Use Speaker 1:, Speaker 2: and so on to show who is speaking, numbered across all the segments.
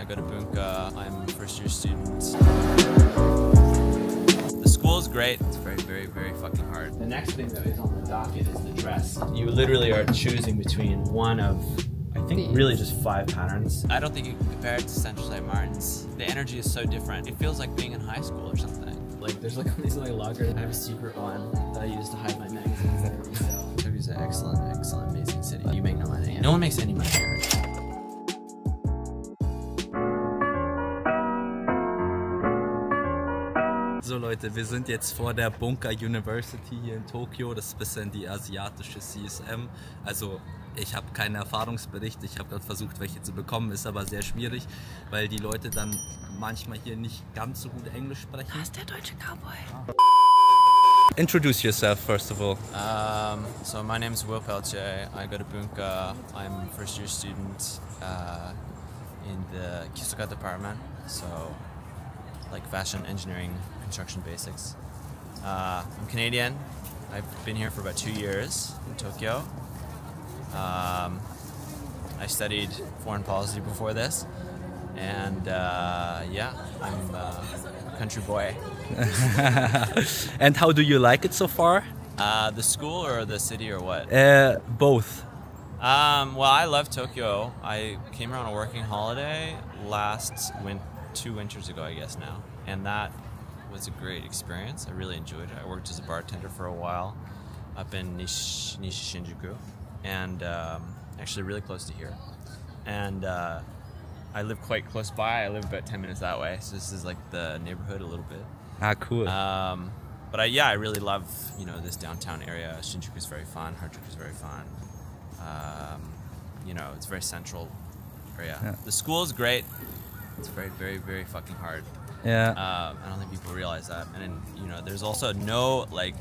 Speaker 1: go to Bunka. I'm a first-year student. The school is great. It's very, very, very fucking hard.
Speaker 2: The next thing that is on the docket is the dress. You literally are choosing between one of, I think, really just 5 patterns.
Speaker 1: I don't think you can compare it to Central St. Martin's. The energy is so different. It feels like being in high school or something.
Speaker 2: Like, there's like these like lockers. I have a secret one that I use to hide my magazines. Tokyo's an excellent, excellent, amazing city. You make no money. No one makes any money here.
Speaker 3: So Leute, wir sind jetzt vor der Bunka University hier in Tokio. Das ist ein bisschen die asiatische CSM. Also ich habe keinen Erfahrungsbericht. Ich habe gerade versucht, welche zu bekommen. Ist aber sehr schwierig, weil die Leute dann manchmal hier nicht ganz so gut Englisch sprechen.
Speaker 4: Da ist der deutsche Cowboy.
Speaker 3: Introduce yourself first of all.
Speaker 1: So my name is Will Pelletier. I go to Bunka. I'm a first-year student in the Kisuga department. So like fashion, engineering, construction basics. I'm Canadian. I've been here for about 2 years in Tokyo. I studied foreign policy before this, and yeah, I'm a country boy.
Speaker 3: And how do you like it so far?
Speaker 1: The school or the city or what?
Speaker 3: Both.
Speaker 1: Well, I love Tokyo. I came here on a working holiday two winters ago, I guess now, and that was a great experience. I really enjoyed it. I worked as a bartender for a while up in Nishi Shinjuku, and actually really close to here. And I live quite close by. I live about 10 minutes that way, so this is like the neighborhood a little bit.
Speaker 3: Ah, cool.
Speaker 1: But yeah, I really love this downtown area. Shinjuku is very fun. Harajuku is very fun. It's very central area. Yeah. The school is great. It's very, very, very fucking hard.
Speaker 3: Yeah.
Speaker 1: I don't think people realize that. And then, there's also no, like, I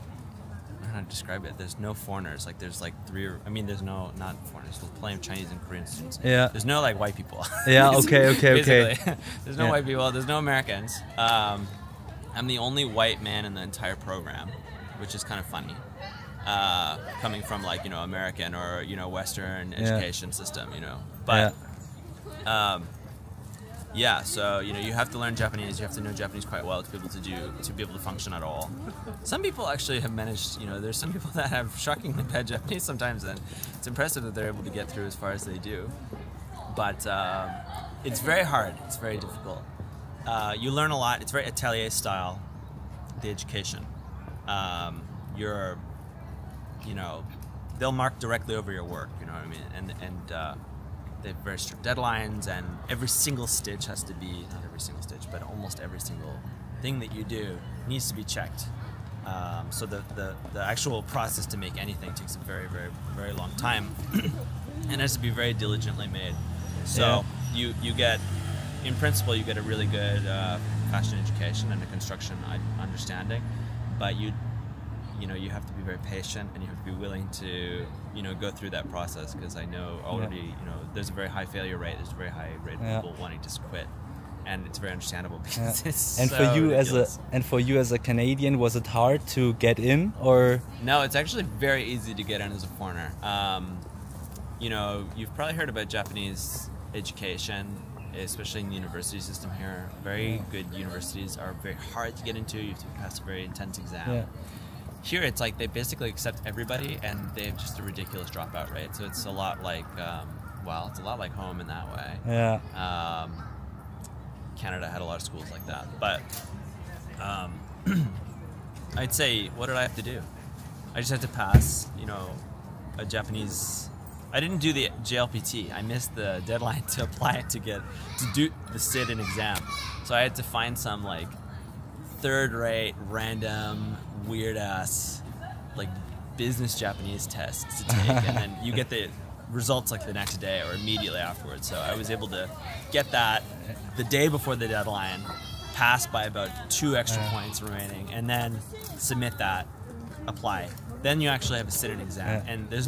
Speaker 1: don't know how to describe it. There's no foreigners. Like, there's like there's no, not foreigners. There's plenty of Chinese and Korean students.
Speaker 3: Yeah.
Speaker 1: There's no, like, white people.
Speaker 3: Yeah, okay.
Speaker 1: There's no white people. There's no Americans. I'm the only white man in the entire program, which is kind of funny. Coming from, like, American or, Western education system, But, yeah, so you have to learn Japanese. You have to know Japanese quite well to be able to function at all. Some people actually have managed. There's some people that have shockingly bad Japanese sometimes, and it's impressive that they're able to get through as far as they do. But it's very hard. It's very difficult. You learn a lot. It's very atelier style, the education. They'll mark directly over your work. You know what I mean? And they have very strict deadlines, and every single stitch has to be, not every single stitch, but almost every single thing that you do needs to be checked. So the actual process to make anything takes a very, very, very long time and has to be very diligently made. So you get, in principle, you get a really good fashion education and a construction understanding, but you have to be very patient, and you have to be willing to, go through that process, because I know already, there's a very high failure rate. There's a very high rate of people wanting to quit, and it's very understandable because it's
Speaker 3: and
Speaker 1: so
Speaker 3: for you as a Canadian, was it hard to get in, or?
Speaker 1: No, it's actually very easy to get in as a foreigner. You've probably heard about Japanese education, especially in the university system here. Very good universities are very hard to get into. You have to pass a very intense exam.
Speaker 3: Yeah.
Speaker 1: Here, it's like they basically accept everybody, and they have just a ridiculous dropout rate. So it's a lot like, it's a lot like home in that way.
Speaker 3: Yeah.
Speaker 1: Canada had a lot of schools like that, but I'd say, what did I have to do? I just had to pass, a Japanese. I didn't do the JLPT. I missed the deadline to apply to do the sit-in exam. So I had to find some like third-rate, random, weird-ass, like business Japanese test to take, and then you get the results like the next day or immediately afterwards. So I was able to get that the day before the deadline, pass by about 2 extra points remaining, and then submit that, apply. Then you actually have a sit-in exam, and there's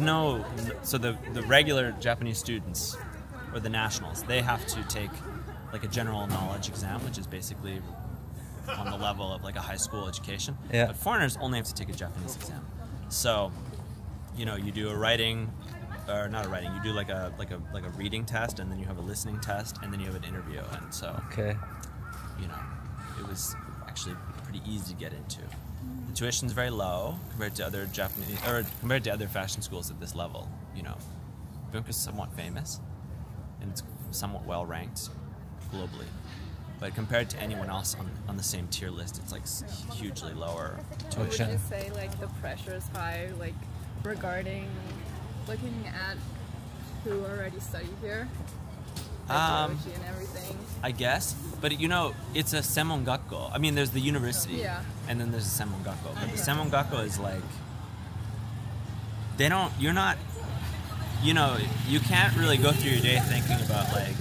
Speaker 1: so the regular Japanese students or the nationals, they have to take like a general knowledge exam, which is basically on the level of like a high school education. But foreigners only have to take a Japanese exam. So, you do a writing, or not a writing. You do like a reading test, and then you have a listening test, and then you have an interview. And so, you know, it was actually pretty easy to get into. The tuition's very low compared to other Japanese, or compared to other fashion schools at this level. You know, Bunka's somewhat famous, and it's somewhat well ranked globally. But compared to anyone else on the same tier list, it's like hugely lower tuition.
Speaker 4: Would you say like the pressure is high, like regarding looking at who already studied here? Like Yohji and everything.
Speaker 1: I guess, but you know, it's a Semongakko. I mean, there's the university, and then there's a Semongakko. But the Semongakko is like, you're not, you know, you can't really go through your day thinking about like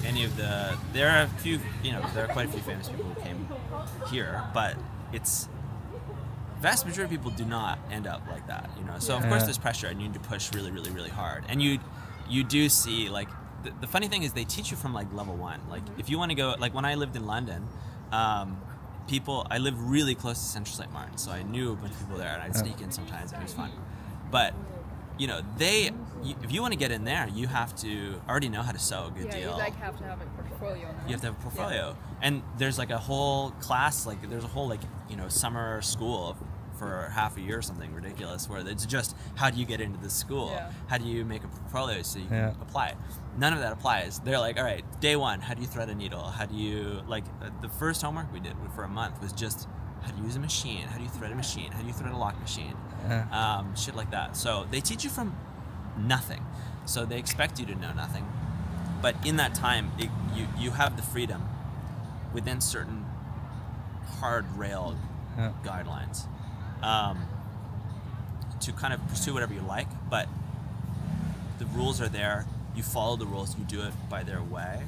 Speaker 1: any of there are a few, you know, there are quite a few famous people who came here, but it's, vast majority of people do not end up like that, you know. So of course there's pressure, and you need to push really, really, really hard. And you do see like, the funny thing is they teach you from like level 1. Like if you want to go, like when I lived in London, I lived really close to Central St. Martin, so I knew a bunch of people there, and I'd sneak in sometimes, and it was fun. But you know, if you want to get in there, you have to already know how to sew a good deal.
Speaker 4: You like have to have a portfolio. Now.
Speaker 1: You have to have a portfolio, and there's like a whole class, like there's a whole like, you know, summer school for half a year or something ridiculous, where it's just how do you get into this school? How do you make a portfolio so you can apply it? None of that applies. They're like, all right, day 1, how do you thread a needle? How do you, like, the first homework we did for a month was just how to use a machine, how do you thread a machine, how do you thread a lock machine, shit like that. So they teach you from nothing. So they expect you to know nothing. But in that time, you have the freedom within certain hard rail guidelines to kind of pursue whatever you like, but the rules are there. You follow the rules, you do it by their way,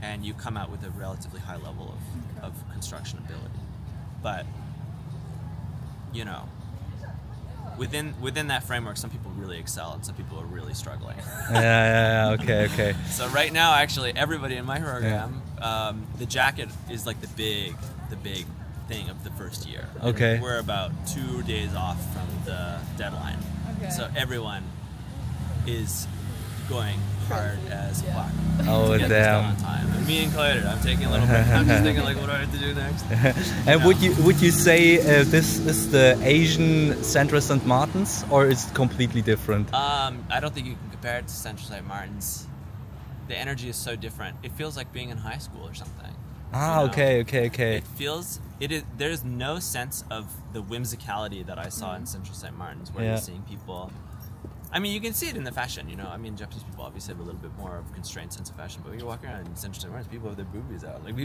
Speaker 1: and you come out with a relatively high level of construction ability. But you know, within that framework, some people really excel and some people are really struggling.
Speaker 3: Okay.
Speaker 1: So right now, actually, everybody in my program, the jacket is like the big thing of the first year.
Speaker 3: Okay.
Speaker 1: We're about 2 days off from the deadline. Okay. So everyone is going hard as fuck.
Speaker 3: Oh damn!
Speaker 1: Me included. I'm taking a little break. I'm just thinking like, what do I have to do next?
Speaker 3: And would you say this is the Asian Central St. Martin's, or is it completely different?
Speaker 1: I don't think you can compare it to Central St. Martin's. The energy is so different. It feels like being in high school or something.
Speaker 3: Ah, you know? Okay.
Speaker 1: There's no sense of the whimsicality that I saw in Central St. Martin's, where you're seeing people. I mean, you can see it in the fashion, you know. I mean, Japanese people obviously have a little bit more of a constrained sense of fashion, but when you walk around in Central St. Martin's, people have their boobies out. Like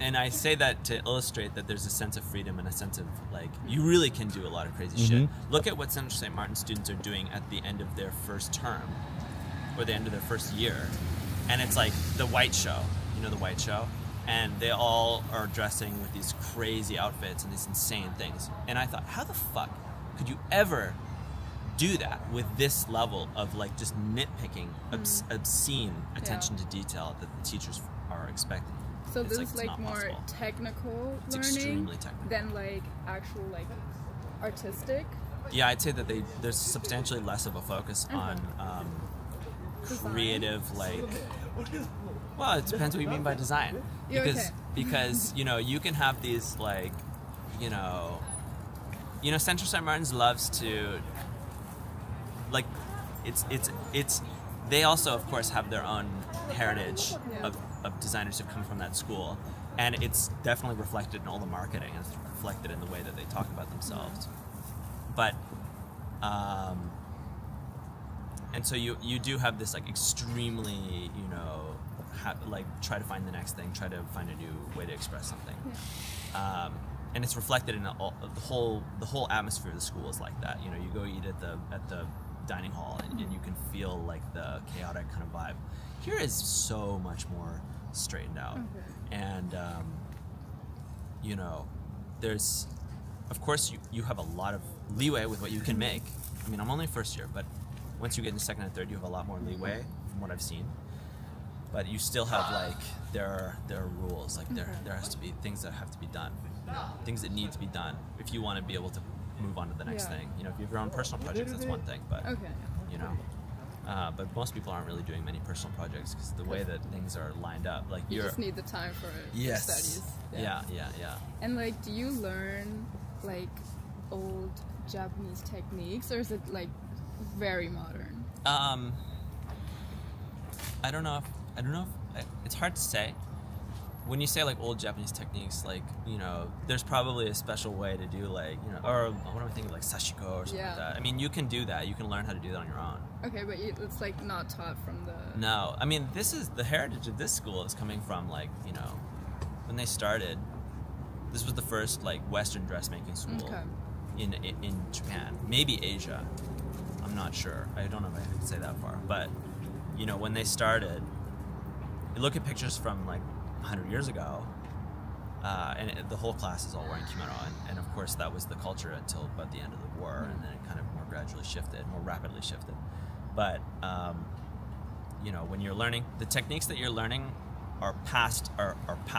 Speaker 1: and I say that to illustrate that there's a sense of freedom and a sense of like, you really can do a lot of crazy shit. Look at what Central St. Martin students are doing at the end of their first term, or the end of their first year, and it's like the White Show. You know the White Show? And they all are dressing with these crazy outfits and these insane things. And I thought, how the fuck could you ever do that with this level of like just nitpicking, obscene attention to detail that the teachers are expecting?
Speaker 4: So this is like more possible. Technical
Speaker 1: it's
Speaker 4: learning
Speaker 1: extremely technical.
Speaker 4: Than like actual like artistic?
Speaker 1: Yeah, I'd say that there's substantially less of a focus on creative, like, well, it depends what you mean by design. Because you know, you can have these like, you know, Central St. Martin's loves to, like, it's they also of course have their own heritage of designers who come from that school, and it's definitely reflected in all the marketing, and it's reflected in the way that they talk about themselves. But and so you do have this like extremely, you know, like try to find the next thing, try to find a new way to express something, and it's reflected in the whole atmosphere of the school is like that. You know, you go eat at the dining hall, and you can feel like the chaotic kind of vibe. Here is so much more straightened out, and you know, there's, of course, you have a lot of leeway with what you can make. I mean, I'm only first year, but once you get into second and third, you have a lot more leeway from what I've seen. But you still have like there are rules. Like there has to be things that have to be done, you know, things that need to be done if you want to be able to move on to the next thing. You know, if you have your own personal projects, that's one thing. But you you know. But most people aren't really doing many personal projects because the way that things are lined up, like
Speaker 4: you just need the time for
Speaker 1: yes.
Speaker 4: studies.
Speaker 1: Yeah.
Speaker 4: And like, do you learn like old Japanese techniques, or is it like very modern?
Speaker 1: I don't know if it's hard to say. When you say like old Japanese techniques, like, you know, there's probably a special way to do, like, you know, or what am I thinking, like sashiko or something like that. I mean, you can do that. You can learn how to do that on your own.
Speaker 4: Okay, but it's like not taught from the...
Speaker 1: No, I mean, this is the heritage of this school is coming from, like, you know, when they started, this was the first like Western dressmaking school in Japan, maybe Asia. I'm not sure. I don't know if I can say that far, but you know, when they started, you look at pictures from like 100 years ago, and the whole class is all wearing kimono, and of course that was the culture until about the end of the war, and then it kind of more rapidly shifted. But you know, when you're learning, the techniques that you're learning are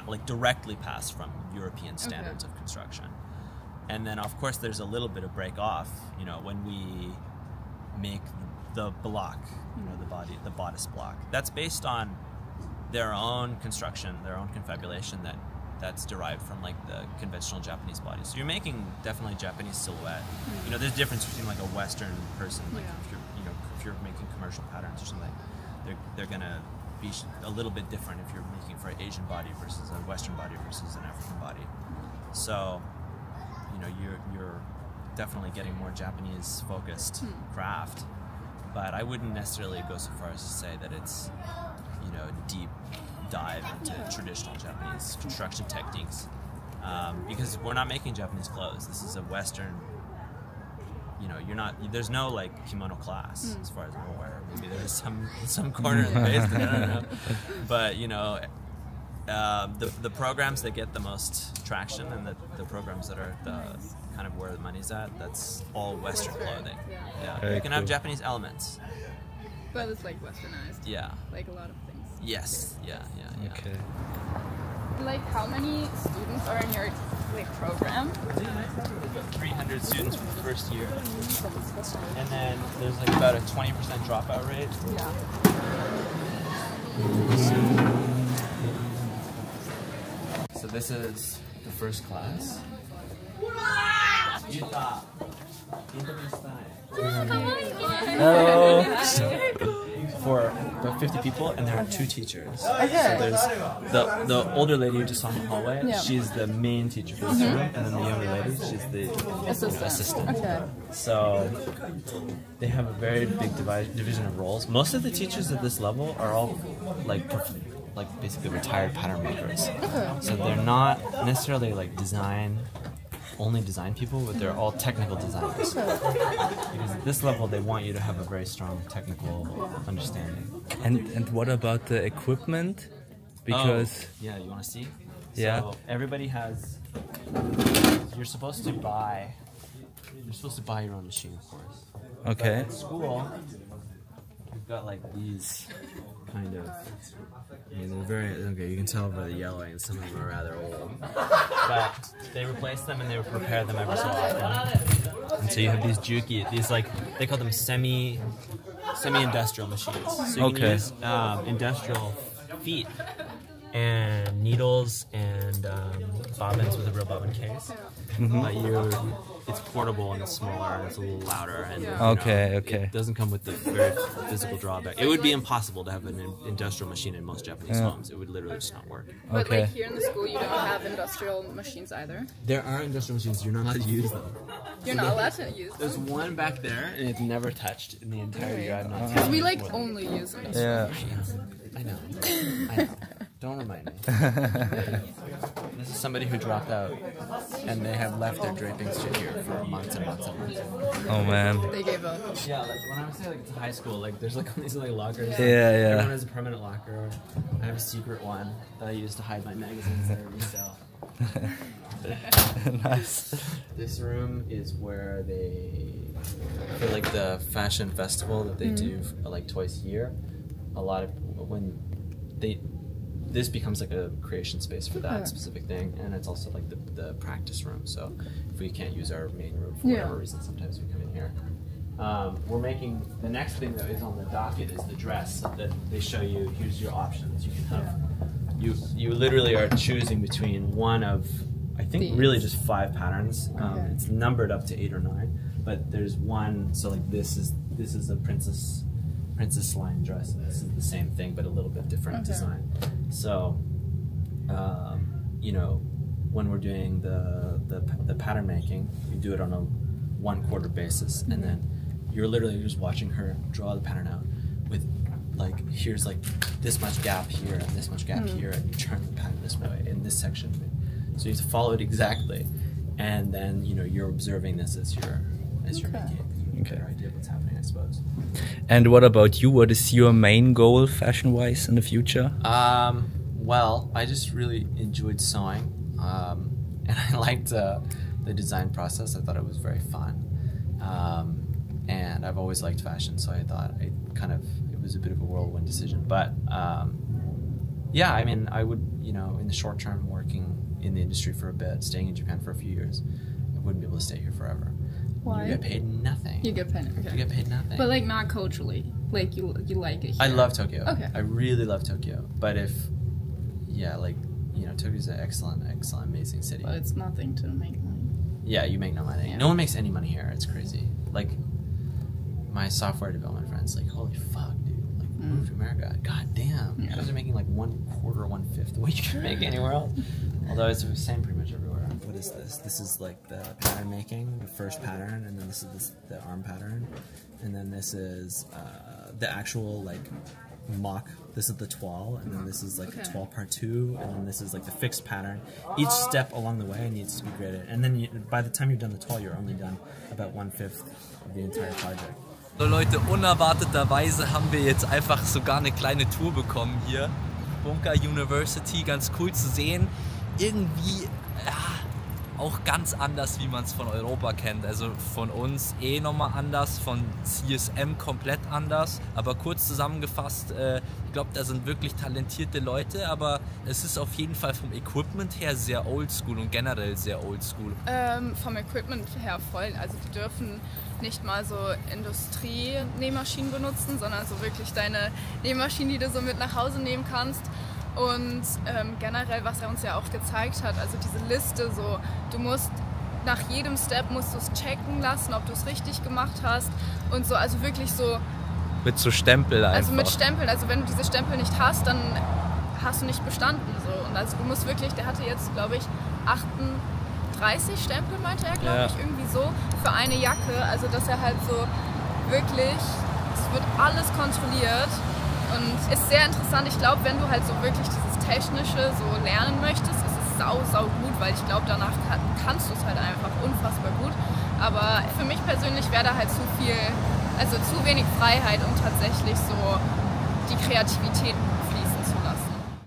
Speaker 1: like directly passed from European standards of construction. And then of course there's a little bit of break off, you know, when we make the block, you know, the bodice block. That's based on their own construction, their own confabulation that's derived from like the conventional Japanese body. So you're making definitely Japanese silhouette. You know, there's a difference between like a Western person, like if you're making commercial patterns or something, they're gonna be a little bit different if you're making for an Asian body versus a Western body versus an African body. So, you know, you're definitely getting more Japanese focused craft, but I wouldn't necessarily go so far as to say that it's, you know, deep dive into traditional Japanese construction techniques, because we're not making Japanese clothes. This is a Western, you know, there's no like kimono class as far as I'm aware. Maybe there's some corner in the basement, I don't know. But you know, the programs that get the most traction and the programs that are the kind of where the money's at, that's all Western clothing. Yeah. You can have Japanese elements,
Speaker 4: but it's like Westernized.
Speaker 1: Yeah.
Speaker 4: Like a lot of things.
Speaker 1: Yes. Yeah.
Speaker 3: Okay.
Speaker 4: Like, how many students are in your like program?
Speaker 1: About 300 students for the first year, and then there's like about a 20% dropout rate.
Speaker 4: Yeah.
Speaker 1: So this is the first class. Hello. For about 50 people, and there are 2 teachers. So there's the older lady you just saw in the hallway.
Speaker 4: Yeah.
Speaker 1: She's the main teacher for this room, and then the younger lady, she's the assistant.
Speaker 4: Okay.
Speaker 1: So they have a very big division of roles. Most of the teachers at this level are all like basically retired pattern makers. So they're not necessarily like only design people, but they're all technical designers. Because at this level, they want you to have a very strong technical understanding.
Speaker 3: And what about the equipment? Because
Speaker 1: yeah, you want to see?
Speaker 3: Yeah.
Speaker 1: So everybody has. You're supposed to buy your own machine, of course.
Speaker 3: okay.
Speaker 1: But at school, we've got like these kind of. I mean, they're very okay. You can tell by the yellowing, and some of them are rather old. But they replace them and they prepare them every so often. And so you have these juki, these like they call them semi-industrial machines. So you can use industrial feet and needles and bobbins with a real bobbin case. But it's portable and it's smaller and it's a little louder and it doesn't come with the very physical drawback. It would be impossible to have an industrial machine in most Japanese homes. It would literally just not work.
Speaker 4: But like here in the school, you don't have industrial machines either.
Speaker 1: There are industrial machines. You're not allowed to use them.
Speaker 4: You're not allowed to use them.
Speaker 1: There's one back there and it's never touched in the entire year. I've not
Speaker 4: Because we like only use industrial machines.
Speaker 1: I know. Don't remind me. This is somebody who dropped out, and they have left their draping shit here for months and months and months.
Speaker 3: Oh man.
Speaker 4: They gave up.
Speaker 1: Yeah, like when I was saying, like it's high school, like there's like all these like lockers.
Speaker 3: Yeah.
Speaker 1: Everyone has a permanent locker. I have a secret one that I use to hide my magazines that I resell.
Speaker 3: Nice.
Speaker 1: This room is where for like the fashion festival that they do like twice a year. A lot of this becomes like a creation space for that specific thing, and it's also like the practice room. So if we can't use our main room for whatever reason, sometimes we come in here.
Speaker 2: we're making the next thing that is on the docket is the dress. So that they show you, here's your options. You can have you literally are choosing between one of, I think, really just 5 patterns. It's numbered up to 8 or 9, but there's one. So like this is a princess line dress, and this is the same thing but a little bit different design. So you know, when we're doing the pattern making, we do it on a 1/4 basis, and then you're literally just watching her draw the pattern out with, like, here's like this much gap here and this much gap here, and you turn the pattern this way in this section. So you have to follow it exactly, and then, you know, you're observing this as you're making it. You get an idea of what's happening, I suppose.
Speaker 3: And what about you? What is your main goal fashion-wise in the future?
Speaker 2: Well, I just really enjoyed sewing, and I liked the design process. I thought it was very fun, and I've always liked fashion, so I thought it was a bit of a whirlwind decision. But yeah, I mean, I would, you know, in the short term, working in the industry for a bit, staying in Japan for a few years, I wouldn't be able to stay here forever.
Speaker 4: Why?
Speaker 2: You get paid nothing.
Speaker 4: You get paid. Okay.
Speaker 2: You get paid nothing.
Speaker 4: But like not culturally, like you like it here.
Speaker 2: I love Tokyo.
Speaker 4: Okay.
Speaker 2: I really love Tokyo. But if, yeah, like, you know, Tokyo's an excellent, amazing city.
Speaker 4: But it's nothing to make money.
Speaker 2: Yeah, you make no money.
Speaker 4: Yeah.
Speaker 2: No one makes any money here. It's crazy. Like, my software development friends, like, holy fuck, dude. Like, move to America. God damn. You guys are making like 1/4, 1/5 what you can make anywhere else. Although it's the same pretty much everywhere. What is this? This is like the pattern making, the first pattern, and then this is the arm pattern, and then this is the actual like mock. This is the toile, and then this is like the toile part 2, and then this is like the fixed pattern. Each step along the way needs to be graded, and then by the time you're done the toile, you're only done about 1/5 of the entire project.
Speaker 3: So Leute, unerwarteterweise haben wir jetzt einfach sogar eine kleine Tour bekommen hier. Bunka University, ganz cool zu sehen. Irgendwie, ja, auch ganz anders, wie man es von Europa kennt. Also von uns nochmal anders, von CSM komplett anders. Aber kurz zusammengefasst, ich glaube, da sind wirklich talentierte Leute, aber es ist auf jeden Fall vom Equipment her sehr oldschool und generell sehr oldschool.
Speaker 4: Vom Equipment her voll. Also die dürfen nicht mal so Industrie-Nähmaschinen benutzen, sondern so wirklich deine Nähmaschinen, die du so mit nach Hause nehmen kannst. Und generell, was er uns ja auch gezeigt hat, also diese Liste, so, du musst nach jedem Step musst du es checken lassen, ob du es richtig gemacht hast und so, also wirklich so.
Speaker 3: Mit so Stempel einfach.
Speaker 4: Also mit Stempeln, also wenn du diese Stempel nicht hast, dann hast du nicht bestanden, so. Und also du musst wirklich, der hatte jetzt, glaube ich, 38 Stempel, meinte er, glaube ich, irgendwie so, für eine Jacke, also dass er halt so wirklich, es wird alles kontrolliert. Und ist sehr interessant. Ich glaube, wenn du halt so wirklich dieses Technische so lernen möchtest, ist es sau gut, weil ich glaube, danach kannst du es halt einfach unfassbar gut. Aber für mich persönlich wäre da halt zu wenig Freiheit, um tatsächlich so die Kreativität